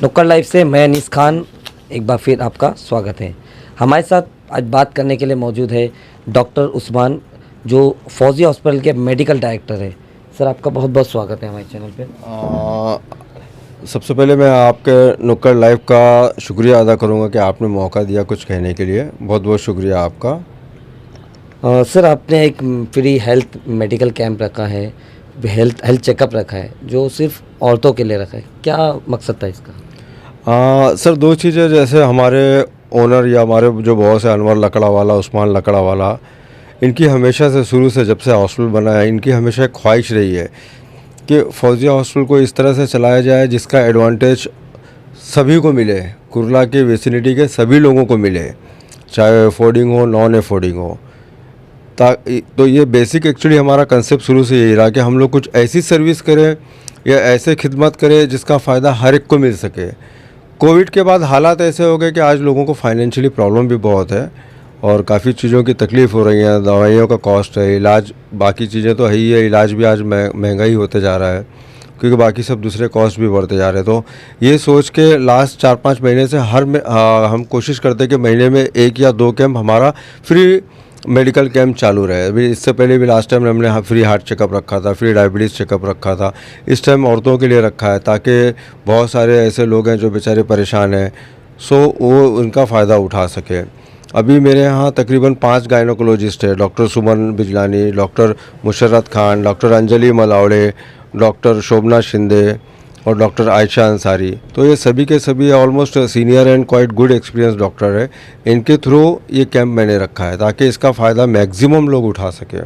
नुक्कड़ लाइव से मैं अनीस खान एक बार फिर आपका स्वागत है। हमारे साथ आज बात करने के लिए मौजूद है डॉक्टर उस्मान, जो फौजी हॉस्पिटल के मेडिकल डायरेक्टर है। सर, आपका बहुत बहुत स्वागत है हमारे चैनल पे। सबसे पहले मैं आपके नुक्कड़ लाइव का शुक्रिया अदा करूंगा कि आपने मौका दिया कुछ कहने के लिए। बहुत बहुत शुक्रिया आपका। सर, आपने एक फ्री हेल्थ मेडिकल कैंप रखा है, हेल्थ चेकअप रखा है, जो सिर्फ औरतों के लिए रखा है। क्या मकसद था इसका? सर, दो चीज़ें, जैसे हमारे ओनर या हमारे जो बॉस है अनवर लकड़ावाला, उस्मान लकड़ावाला, इनकी हमेशा से शुरू से जब से हॉस्पिटल बना है, इनकी हमेशा एक ख्वाहिश रही है कि फौजी हॉस्पिटल को इस तरह से चलाया जाए जिसका एडवांटेज सभी को मिले, कुर्ला के विसिनिटी के सभी लोगों को मिले, चाहे अफोर्डिंग हो नॉन अफोर्डिंग हो। तो ये बेसिक एक्चुअली हमारा कंसेप्ट शुरू से यही रहा कि हम लोग कुछ ऐसी सर्विस करें या ऐसे खिदमत करें जिसका फ़ायदा हर एक को मिल सके। कोविड के बाद हालात ऐसे हो गए कि आज लोगों को फाइनेंशियली प्रॉब्लम भी बहुत है और काफ़ी चीज़ों की तकलीफ़ हो रही है। दवाइयों का कॉस्ट है, इलाज, बाकी चीज़ें तो है ही है, इलाज भी आज महंगा ही होते जा रहा है क्योंकि बाकी सब दूसरे कॉस्ट भी बढ़ते जा रहे हैं। तो ये सोच के लास्ट 4-5 महीने से हम कोशिश करते हैं कि महीने में 1 या 2 कैंप हमारा फ्री मेडिकल कैंप चालू रहे। अभी इससे पहले भी लास्ट टाइम हमने फ्री हार्ट चेकअप रखा था, फ्री डायबिटीज़ चेकअप रखा था। इस टाइम औरतों के लिए रखा है ताकि बहुत सारे ऐसे लोग हैं जो बेचारे परेशान हैं, सो वो उनका फ़ायदा उठा सके। अभी मेरे यहाँ तकरीबन 5 गायनोकोलॉजिस्ट है, doctor Suman Bijlani, doctor Musharrat Khan, doctor Anjali Malawade, doctor Shobhana Shinde और डॉक्टर आयशा अंसारी। तो ये सभी के सभी almost senior and quite good experience doctor है। इनके थ्रू ये कैंप मैंने रखा है ताकि इसका फ़ायदा मैक्सिमम लोग उठा सकें।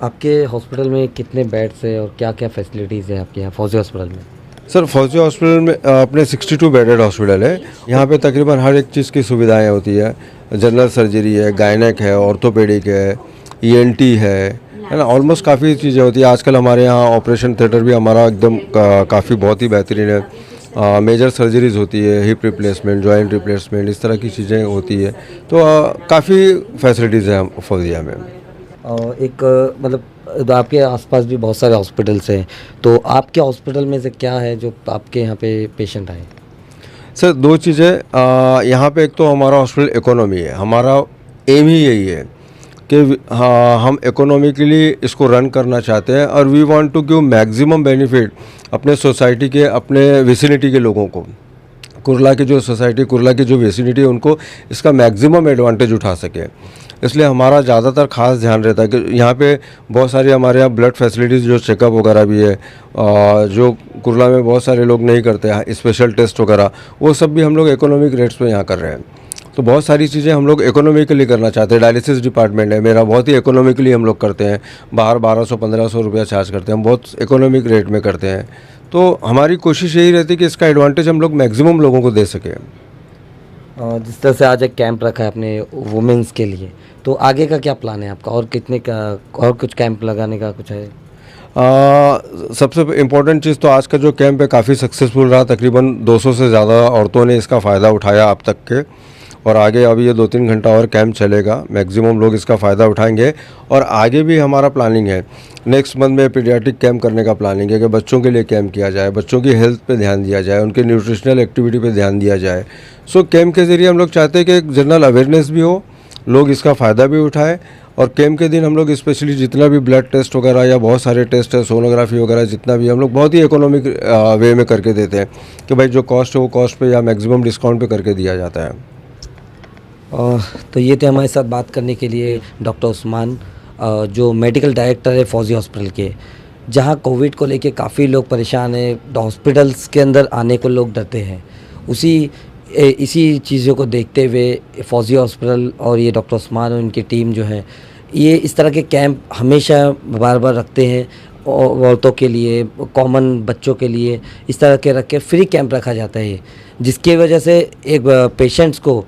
आपके हॉस्पिटल में कितने बेड्स है और क्या क्या फैसिलिटीज़ है आपके यहाँ फौजी हॉस्पिटल में? सर, फौजी हॉस्पिटल में अपने 62 बेडेड हॉस्पिटल है। यहाँ पे तकरीबन हर एक चीज़ की सुविधाएं होती है। जनरल सर्जरी है, गायनेक है, ऑर्थोपेडिक है, ईएनटी है ना, ऑलमोस्ट काफ़ी चीज़ें होती है। आजकल हमारे यहाँ ऑपरेशन थिएटर भी हमारा एकदम काफ़ी बहुत ही बेहतरीन है। मेजर सर्जरीज होती है, हिप रिप्लेसमेंट, जॉइंट रिप्लेसमेंट, इस तरह की चीज़ें होती है। तो काफ़ी फैसिलिटीज़ हैं फौजिया में। मतलब आपके आसपास भी बहुत सारे हॉस्पिटल्स हैं, तो आपके हॉस्पिटल में से क्या है जो आपके यहाँ पे पेशेंट आए? सर, 2 चीज़ें यहाँ पे। एक तो हमारा हॉस्पिटल इकोनॉमी है, हमारा एम ही यही है कि हाँ, हम इकोनॉमिकली इसको रन करना चाहते हैं और we want to give maximum benefit अपने सोसाइटी के, अपने विसिनिटी के लोगों को। कुर्ला की जो सोसाइटी, कुर्ला की जो विसिनिटी है, उनको इसका मैक्सिमम एडवांटेज उठा सके। इसलिए हमारा ज़्यादातर खास ध्यान रहता है कि यहाँ पे बहुत सारी हमारे यहाँ ब्लड फैसिलिटीज़, जो चेकअप वगैरह भी है, जो कुर्ला में बहुत सारे लोग नहीं करते हैं, स्पेशल टेस्ट वगैरह, वो सब भी हम लोग इकोनॉमिक रेट्स पे यहाँ कर रहे हैं। तो बहुत सारी चीज़ें हम लोग इकोनॉमिकली करना चाहते हैं। डायलिसिस डिपार्टमेंट है मेरा, बहुत ही इकोनॉमिकली हम लोग करते हैं। बाहर 1200-1500 रुपया चार्ज करते हैं, हम बहुत इकोनॉमिक रेट में करते हैं। तो हमारी कोशिश यही रहती है कि इसका एडवांटेज हम लोग मैक्सिमम लोगों को दे सकें। जिस तरह से आज एक कैंप रखा है अपने वुमेंस के लिए, तो आगे का क्या प्लान है आपका? और कितने का, और कुछ कैंप लगाने का कुछ है? सबसे इम्पोर्टेंट चीज़ तो आज का जो कैंप है काफ़ी सक्सेसफुल रहा। तकरीबन 200 से ज़्यादा औरतों ने इसका फ़ायदा उठाया अब तक के, और आगे अभी ये 2-3 घंटा और कैंप चलेगा। मैक्सिमम लोग इसका फ़ायदा उठाएंगे और आगे भी हमारा प्लानिंग है नेक्स्ट मंथ में पीडियाट्रिक कैंप करने का प्लानिंग है कि बच्चों के लिए कैंप किया जाए, बच्चों की हेल्थ पे ध्यान दिया जाए, उनके न्यूट्रिशनल एक्टिविटी पे ध्यान दिया जाए। सो कैंप के ज़रिए हम लोग चाहते हैं कि एक जनरल अवेयरनेस भी हो, लोग इसका फ़ायदा भी उठाएँ। और कैंप के दिन हम लोग स्पेशली जितना भी ब्लड टेस्ट वगैरह या बहुत सारे टेस्ट है, सोनोग्राफी वगैरह, जितना भी हम लोग बहुत ही इकोनॉमिक वे में करके देते हैं कि भाई जो कॉस्ट है वो कॉस्ट पे या मैक्सिमम डिस्काउंट पे करके दिया जाता है। तो ये थे हमारे साथ बात करने के लिए डॉक्टर उस्मान, जो मेडिकल डायरेक्टर है फौजी हॉस्पिटल के, जहां कोविड को लेके काफ़ी लोग परेशान हैं, हॉस्पिटल्स के अंदर आने को लोग डरते हैं। इसी चीज़ों को देखते हुए फौजी हॉस्पिटल और ये डॉक्टर उस्मान और इनकी टीम जो है, ये इस तरह के कैंप हमेशा बार बार रखते हैं। औरतों के लिए, कॉमन बच्चों के लिए इस तरह के रख के फ्री कैंप रखा जाता है, जिसकी वजह से एक पेशेंट्स को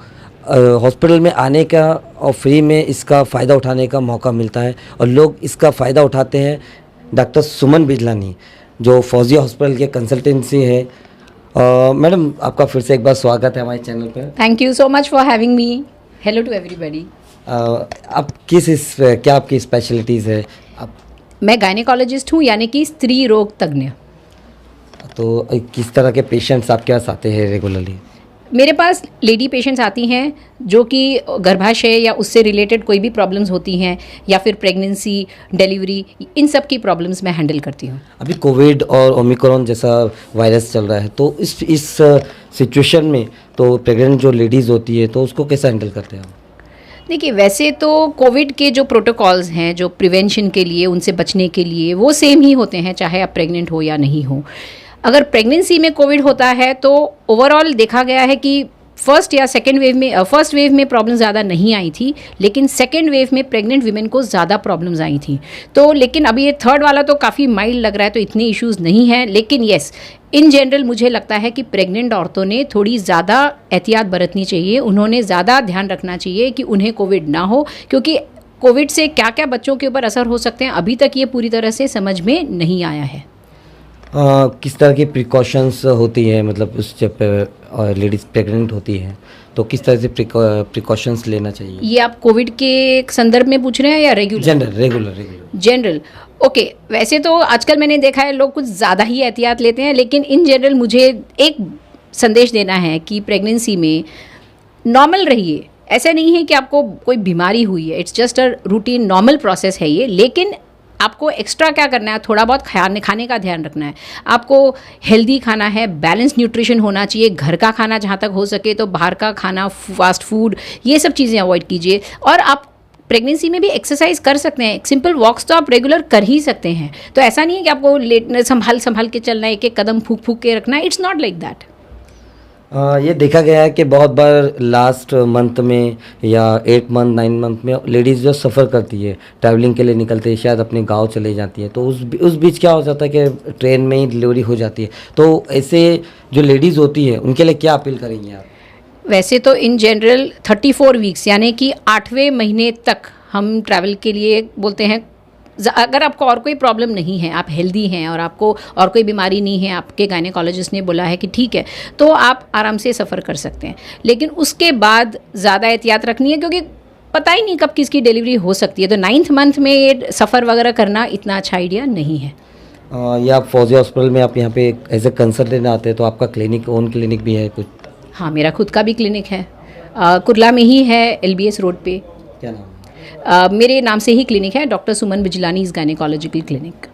हॉस्पिटल में आने का और फ्री में इसका फ़ायदा उठाने का मौका मिलता है और लोग इसका फ़ायदा उठाते हैं। डॉक्टर सुमन बिजलानी, जो फौजी हॉस्पिटल के कंसल्टेंसी है। मैडम, आपका फिर से एक बार स्वागत है हमारे चैनल पर। Thank you so much for having me. Hello to everybody. आप क्या आपकी स्पेशलिटीज़ है? आप मैं गायनेकोलॉजिस्ट हूँ, यानी कि स्त्री रोग तज्ञ। तो किस तरह के पेशेंट्स आपके पास आते हैं रेगुलरली? मेरे पास लेडी पेशेंट्स आती हैं जो कि गर्भाशय या उससे रिलेटेड कोई भी प्रॉब्लम्स होती हैं या फिर प्रेगनेंसी, डिलीवरी, इन सब की प्रॉब्लम्स मैं हैंडल करती हूँ। अभी कोविड और ओमिक्रॉन जैसा वायरस चल रहा है, तो इस सिचुएशन में तो प्रेग्नेंट जो लेडीज़ होती है तो उसको कैसे हैंडल करते हैं आप? देखिए, वैसे तो कोविड के जो प्रोटोकॉल्स हैं जो प्रिवेंशन के लिए, उनसे बचने के लिए, वो सेम ही होते हैं चाहे आप प्रेग्नेंट हो या नहीं हो। अगर प्रेगनेंसी में कोविड होता है तो ओवरऑल देखा गया है कि फर्स्ट वेव में प्रॉब्लम ज़्यादा नहीं आई थी, लेकिन सेकेंड वेव में प्रेग्नेंट वीमेन को ज़्यादा प्रॉब्लम्स आई थी। तो लेकिन अभी ये थर्ड वाला तो काफ़ी माइल्ड लग रहा है, तो इतने इश्यूज़ नहीं हैं। लेकिन येस, इन जनरल मुझे लगता है कि प्रेग्नेंट औरतों ने थोड़ी ज़्यादा एहतियात बरतनी चाहिए, उन्होंने ज़्यादा ध्यान रखना चाहिए कि उन्हें कोविड ना हो, क्योंकि कोविड से क्या क्या बच्चों के ऊपर असर हो सकते हैं अभी तक ये पूरी तरह से समझ में नहीं आया है। किस तरह की प्रिकॉशंस होती है, मतलब उस जब लेडीज़ प्रेग्नेंट होती है तो किस तरह से प्रिकॉशंस लेना चाहिए? ये आप कोविड के संदर्भ में पूछ रहे हैं या रेगुलर? रेगुलर। General, okay. वैसे तो आजकल मैंने देखा है लोग कुछ ज़्यादा ही एहतियात लेते हैं, लेकिन इन जनरल मुझे एक संदेश देना है कि प्रेगनेंसी में नॉर्मल रहिए। ऐसा नहीं है कि आपको कोई बीमारी हुई है, it's just a routine normal process है ये। लेकिन आपको एक्स्ट्रा क्या करना है, थोड़ा बहुत खाने का ध्यान रखना है। आपको हेल्दी खाना है, बैलेंस न्यूट्रिशन होना चाहिए, घर का खाना जहाँ तक हो सके तो बाहर का खाना, फास्ट फूड, ये सब चीज़ें अवॉइड कीजिए। और आप प्रेगनेंसी में भी एक्सरसाइज कर सकते हैं, सिंपल वॉक्स तो आप रेगुलर कर ही सकते हैं। तो ऐसा नहीं है कि आपको संभाल के चलना है, एक एक कदम फूक के रखना है, इट्स नॉट लाइक दैट। ये देखा गया है कि बहुत बार लास्ट मंथ में या 8 मंथ 9 मंथ में लेडीज़ जो सफ़र करती है, ट्रैवलिंग के लिए निकलते हैं, शायद अपने गांव चले जाती है, तो उस बीच क्या हो जाता है कि ट्रेन में ही डिलीवरी हो जाती है। तो ऐसे जो लेडीज़ होती है उनके लिए क्या अपील करेंगे आप? वैसे तो इन जनरल 34 वीक्स यानी कि 8वें महीने तक हम ट्रैवल के लिए बोलते हैं। अगर आपको और कोई प्रॉब्लम नहीं है, आप हेल्दी हैं और आपको और कोई बीमारी नहीं है, आपके गायनेकोलॉजिस्ट ने बोला है कि ठीक है, तो आप आराम से सफ़र कर सकते हैं। लेकिन उसके बाद ज़्यादा एहतियात रखनी है, क्योंकि पता ही नहीं कब किसकी डिलीवरी हो सकती है। तो 9th मंथ में ये सफ़र वगैरह करना इतना अच्छा आइडिया नहीं है। या आप फौजी हॉस्पिटल में आप यहाँ पे एज ए कंसल्टेंट आते हैं, तो आपका क्लिनिक, ओन क्लिनिक भी है कुछ? हाँ, मेरा खुद का भी क्लिनिक है, कुरला में ही है, LBS रोड पे। क्या नाम है? मेरे नाम से ही क्लिनिक है, doctor Suman Bijlani is gynaecological clinic.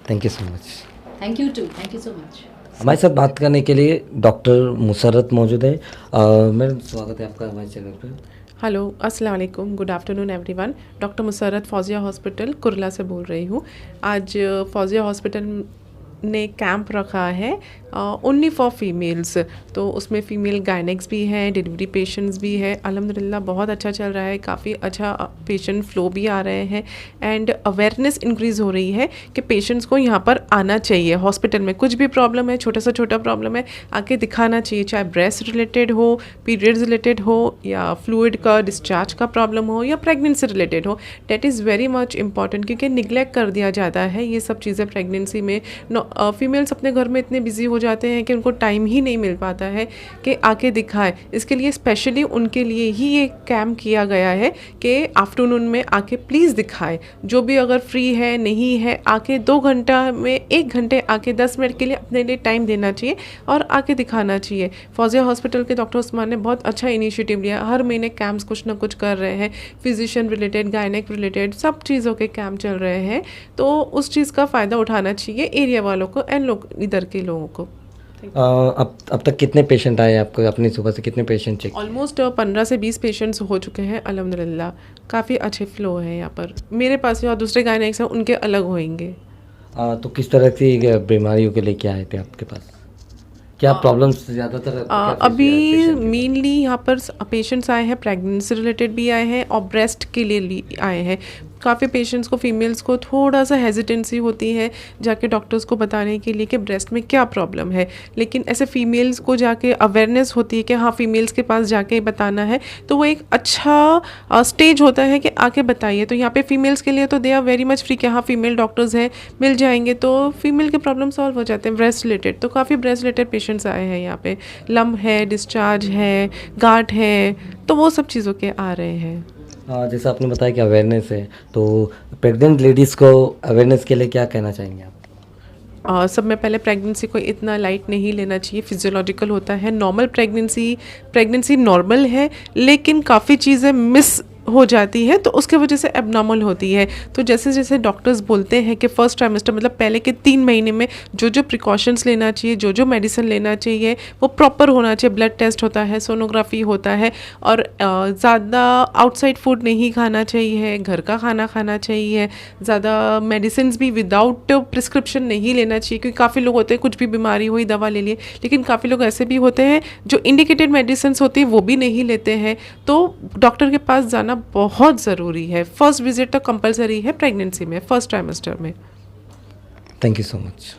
Thank you so much. Thank you too, thank you so much. हमारे साथ बात करने के लिए डॉक्टर मुसर्रत मौजूद है। मैडम, स्वागत है आपका हमारे चैनल पर। हेलो, अस्सलाम वालेकुम, good afternoon everyone. Doctor Musarrat Fauzia hospital Kurla से बोल रही हूँ। आज फौजिया हॉस्पिटल ने कैंप रखा है ओनली फॉर फीमेल्स, तो उसमें फ़ीमेल गायनेक्स भी हैं, डिलीवरी पेशेंट्स भी है। अल्हम्दुलिल्लाह बहुत अच्छा चल रहा है, काफ़ी अच्छा पेशेंट फ्लो भी आ रहे हैं एंड अवेयरनेस इंक्रीज़ हो रही है कि पेशेंट्स को यहाँ पर आना चाहिए। हॉस्पिटल में कुछ भी प्रॉब्लम है, छोटा प्रॉब्लम है, आके दिखाना चाहिए, चाहे ब्रेस्ट रिलेटेड हो, पीरियड्स रिलेटेड हो, या फ्लूइड का डिस्चार्ज का प्रॉब्लम हो, या प्रेगनेंसी रिलेटेड हो। That is very much important, क्योंकि निगलेक्ट कर दिया जाता है ये सब चीज़ें प्रेगनेंसी में। फीमेल्स अपने घर में इतने बिजी हो जाते हैं कि उनको टाइम ही नहीं मिल पाता है कि आके दिखाए। इसके लिए स्पेशली उनके लिए ही ये कैंप किया गया है कि आफ्टरनून में आके प्लीज़ दिखाए। जो भी अगर फ्री है, नहीं है, आके 2 घंटा में 1 घंटे आके 10 मिनट के लिए अपने लिए टाइम देना चाहिए और आके दिखाना चाहिए। फौजिया हॉस्पिटल के डॉक्टर उस्मान ने बहुत अच्छा इनिशिएटिव लिया, हर महीने कैंप्स कुछ ना कुछ कर रहे हैं, फिजिशियन रिलेटेड, गायनेक रिलेटेड, सब चीज़ों के कैंप चल रहे हैं। तो उस चीज़ का फ़ायदा उठाना चाहिए एरिया वालों को एंड लोग इधर के लोगों को। अब तक कितने पेशेंट आए आपको? अपनी सुबह से कितने पेशेंट चेक? ऑलमोस्ट 15 से 20 पेशेंट्स हो चुके हैं अल्हम्दुलिल्लाह। काफ़ी अच्छे फ्लो है यहाँ पर। मेरे पास जो दूसरे गायनेक्स हैं उनके अलग होंगे। तो किस तरह की बीमारियों के लिए क्या आए थे आपके पास? क्या प्रॉब्लम्स ज़्यादातर अभी मेनली यहाँ पर पेशेंट्स आए हैं, प्रेगनेंसी रिलेटेड भी आए हैं और ब्रेस्ट के लिए भी आए हैं। काफ़ी पेशेंट्स को, फीमेल्स को थोड़ा सा हेजिटेंसी होती है जाके डॉक्टर्स को बताने के लिए कि ब्रेस्ट में क्या प्रॉब्लम है, लेकिन ऐसे फीमेल्स को जाके अवेयरनेस होती है कि हाँ फीमेल्स के पास जाके बताना है, तो वो एक अच्छा स्टेज होता है कि आके बताइए। तो यहाँ पे फीमेल्स के लिए तो they are very much free कि हाँ फीमेल डॉक्टर्स हैं, मिल जाएंगे, तो फीमेल के प्रॉब्लम सॉल्व हो जाते हैं। ब्रेस्ट रिलेटेड तो काफ़ी ब्रेस्ट रिलेटेड पेशेंट्स आए हैं यहाँ पे, लम्ब है, डिस्चार्ज है, गांठ है, तो वो सब चीज़ों के आ रहे हैं। जैसा आपने बताया कि अवेयरनेस है, तो प्रेग्नेंट लेडीज़ को अवेयरनेस के लिए क्या कहना चाहेंगे आप? सब में पहले प्रेगनेंसी को इतना लाइट नहीं लेना चाहिए, फिजियोलॉजिकल होता है। नॉर्मल प्रेगनेंसी नॉर्मल है, लेकिन काफ़ी चीज़ें मिस हो जाती है तो उसके वजह से एबनॉर्मल होती है। तो जैसे जैसे डॉक्टर्स बोलते हैं कि फर्स्ट ट्राइमेस्टर मतलब पहले के 3 महीने में जो जो प्रिकॉशंस लेना चाहिए, जो जो मेडिसिन लेना चाहिए वो प्रॉपर होना चाहिए। ब्लड टेस्ट होता है, सोनोग्राफी होता है, और ज़्यादा आउटसाइड फूड नहीं खाना चाहिए, घर का खाना खाना चाहिए। ज़्यादा मेडिसिन भी विदाउट प्रिस्क्रिप्शन नहीं लेना चाहिए, क्योंकि काफ़ी लोग होते हैं कुछ भी बीमारी हुई दवा ले लिए, लेकिन काफ़ी लोग ऐसे भी होते हैं जो इंडिकेटेड मेडिसिन होती है वो भी नहीं लेते हैं। तो डॉक्टर के पास जाना बहुत ज़रूरी है। फर्स्ट विजिट तो कंपलसरी है प्रेगनेंसी में, फर्स्ट ट्राइमेस्टर में। Thank you so much.